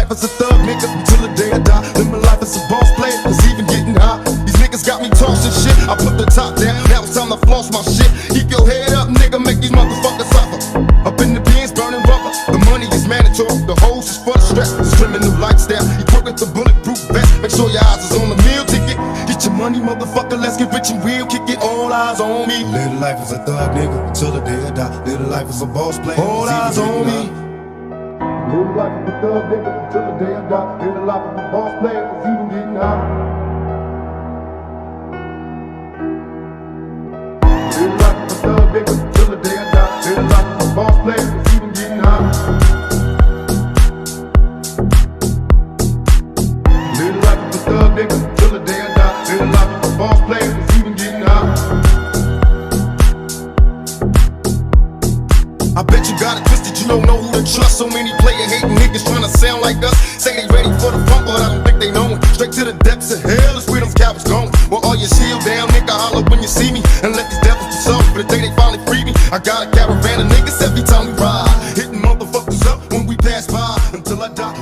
life as a thug nigga until the day I die. Live my life as a boss player, cause even getting high. These niggas got me tossing shit. I put the top down, now it's time to floss my shit. Keep your head up, nigga, make these motherfuckers suffer. Up in the bins, burning rubber. The money is mandatory, the hoes is for the strap. This criminal lifestyle, you work with the bulletproof vest. Make sure your eyes is on the meal ticket. Get your money, motherfucker, let's get rich and real. Kick it, all eyes on me. Live life as a thug nigga until the day I die. Live life as a boss player, all eyes on me. Live life as a thug nigga until the day I die. Live life as a boss player, cause even getting high. Live life as a thug nigga until the day I die. Live life as a boss player, cause even getting high. Live life as a thug nigga until the day I die. Live life as a boss player, cause even getting high. I bet you got it twisted, you don't know who to trust. So many player-hating niggas tryna sound like us. Say they ready for the funk, but I don't think they know it. Straight to the depths of hell is where them cowards going. Well, all your shield down, nigga, holler when you see me. And let these devils be sorry for the day they finally free me. I got a caravan of niggas every time we ride, hitting motherfuckers up when we pass by. Until I die.